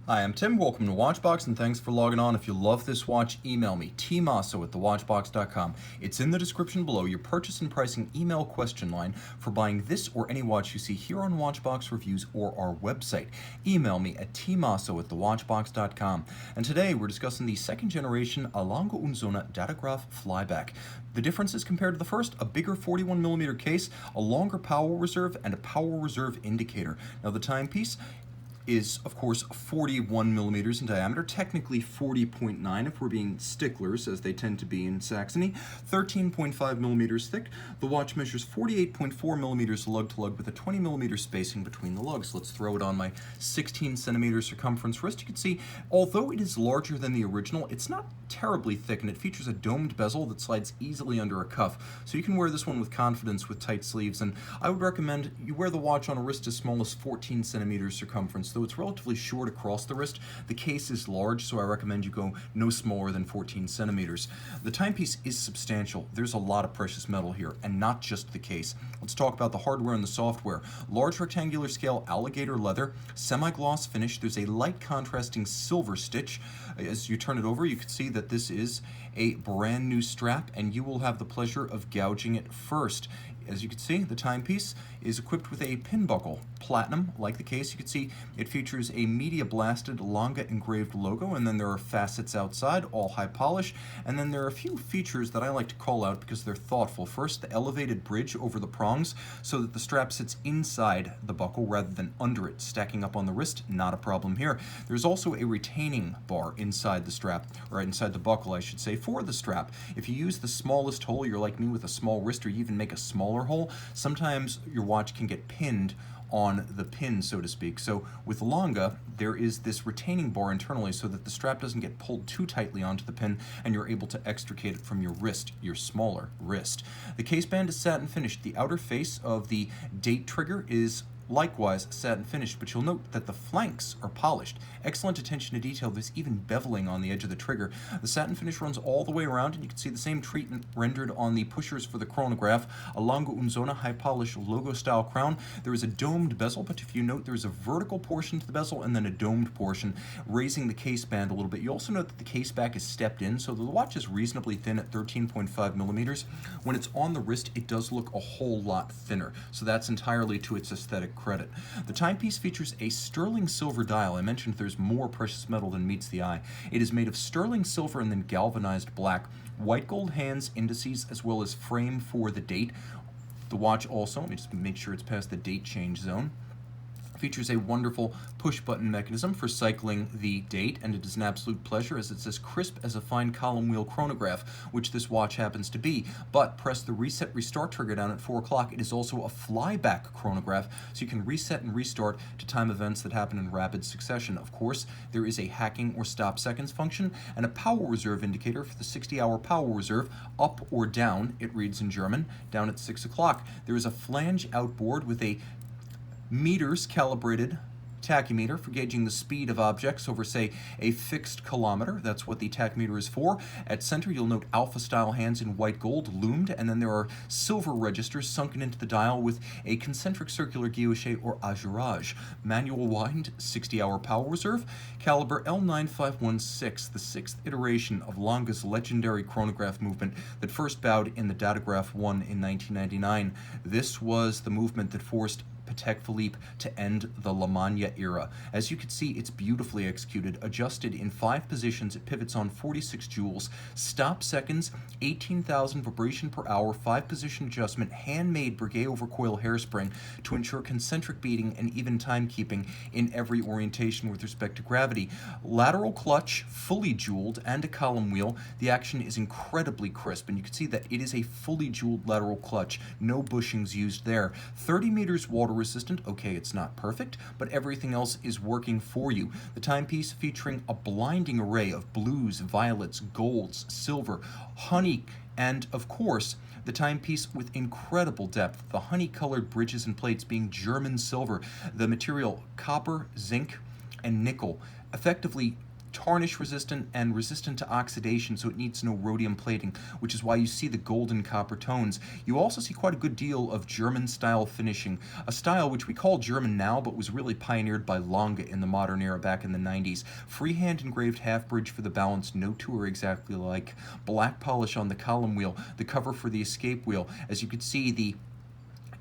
Hi, I'm Tim. Welcome to Watchbox, and thanks for logging on. If you love this watch, email me, tmosso at thewatchbox.com. It's in the description below, your purchase and pricing email question line for buying this or any watch you see here on Watchbox Reviews or our website. Email me at tmosso at thewatchbox.com. And today we're discussing the second generation Lange Sohne Datograph flyback. The differences compared to the first: a bigger 41mm case, a longer power reserve, and a power reserve indicator. Now the timepiece is, of course, 41 millimeters in diameter, technically 40.9 if we're being sticklers, as they tend to be in Saxony, 13.5 millimeters thick. The watch measures 48.4 millimeters lug-to-lug with a 20 millimeter spacing between the lugs. Let's throw it on my 16 centimeter circumference wrist. You can see, although it is larger than the original, it's not terribly thick, and it features a domed bezel that slides easily under a cuff. So you can wear this one with confidence with tight sleeves, and I would recommend you wear the watch on a wrist as small as 14 centimeters circumference. Though it's relatively short across the wrist, the case is large, so I recommend you go no smaller than 14 centimeters. The timepiece is substantial. There's a lot of precious metal here, and not just the case. Let's talk about the hardware and the software. Large rectangular scale alligator leather, semi-gloss finish. There's a light contrasting silver stitch. As you turn it over, you can see that this is a brand new strap, and you will have the pleasure of gouging it first. As you can see, the timepiece is equipped with a pin buckle, platinum, like the case. You can see it features a media blasted Lange engraved logo, and then there are facets outside, all high polish, and then there are a few features that I like to call out because they're thoughtful. First, the elevated bridge over the prongs so that the strap sits inside the buckle rather than under it, stacking up on the wrist, not a problem here. There's also a retaining bar inside the strap, or inside the buckle, I should say, for the strap. If you use the smallest hole, you're like me with a small wrist, or you even make a smaller hole, sometimes your watch can get pinned on the pin, so to speak. So with Lange, there is this retaining bar internally so that the strap doesn't get pulled too tightly onto the pin, and you're able to extricate it from your wrist, your smaller wrist. The case band is satin finished. The outer face of the date trigger is likewise satin finished, but you'll note that the flanks are polished. Excellent attention to detail. There's even beveling on the edge of the trigger. The satin finish runs all the way around, and you can see the same treatment rendered on the pushers for the chronograph. A Lange Sohne high polish logo style crown. There is a domed bezel, but if you note, there's a vertical portion to the bezel and then a domed portion, raising the case band a little bit. You also note that the case back is stepped in, so the watch is reasonably thin at 13.5 millimeters. When it's on the wrist, it does look a whole lot thinner, so that's entirely to its aesthetic credit. The timepiece features a sterling silver dial. I mentioned there's more precious metal than meets the eye. It is made of sterling silver and then galvanized black, white gold hands, indices, as well as frame for the date. The watch also, let me just make sure it's past the date change zone, features a wonderful push-button mechanism for cycling the date, and it is an absolute pleasure as it's as crisp as a fine column wheel chronograph, which this watch happens to be. But press the reset restart trigger down at 4 o'clock. It is also a flyback chronograph, so you can reset and restart to time events that happen in rapid succession. Of course, there is a hacking or stop seconds function and a power reserve indicator for the 60-hour power reserve, up or down, it reads in German, down at 6 o'clock. There is a flange outboard with a meters calibrated tachymeter for gauging the speed of objects over, say, a fixed kilometer. That's what the tachymeter is for. At center, you'll note alpha-style hands in white gold loomed, and then there are silver registers sunken into the dial with a concentric circular guilloche or azurage. Manual wind, 60-hour power reserve, caliber L9516, the sixth iteration of Lange's legendary chronograph movement that first bowed in the Datograph 1 in 1999. This was the movement that forced Patek Philippe to end the La Manna era. As you can see, it's beautifully executed, adjusted in 5 positions. It pivots on 46 joules, stop seconds, 18,000 vibration per hour, 5-position adjustment, handmade Breguet over coil hairspring to ensure concentric beating and even timekeeping in every orientation with respect to gravity. Lateral clutch, fully jeweled, and a column wheel. The action is incredibly crisp, and you can see that it is a fully jeweled lateral clutch. No bushings used there. 30 meters water resistant. Okay, it's not perfect, but everything else is working for you. The timepiece featuring a blinding array of blues, violets, golds, silver, honey, and of course, the timepiece with incredible depth, the honey-colored bridges and plates being German silver, the material copper, zinc, and nickel, effectively tarnish resistant and resistant to oxidation, so it needs no rhodium plating, which is why you see the golden copper tones. You also see quite a good deal of German style finishing, a style which we call German now but was really pioneered by Lange in the modern era back in the 90s. Freehand engraved half bridge for the balance, no two are exactly alike. Black polish on the column wheel, the cover for the escape wheel. As you can see, the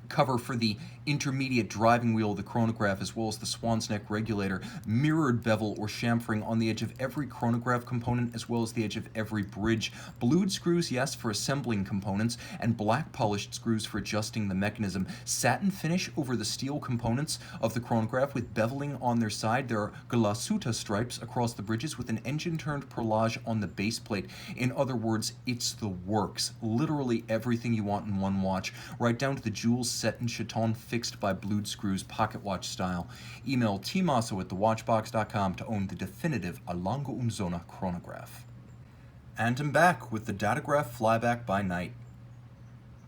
cover for the intermediate driving wheel of the chronograph, as well as the swan's neck regulator, mirrored bevel or chamfering on the edge of every chronograph component as well as the edge of every bridge. Blued screws, yes, for assembling components, and black polished screws for adjusting the mechanism. Satin finish over the steel components of the chronograph with beveling on their side. There are glasuta stripes across the bridges with an engine-turned perlage on the base plate. In other words, it's the works. Literally everything you want in one watch, right down to the jewels set in chaton fixed by blued screws, pocket watch style. Email tmosso at thewatchbox.com to own the definitive Lange Sohne chronograph. And I'm back with the Datograph Flyback by Night.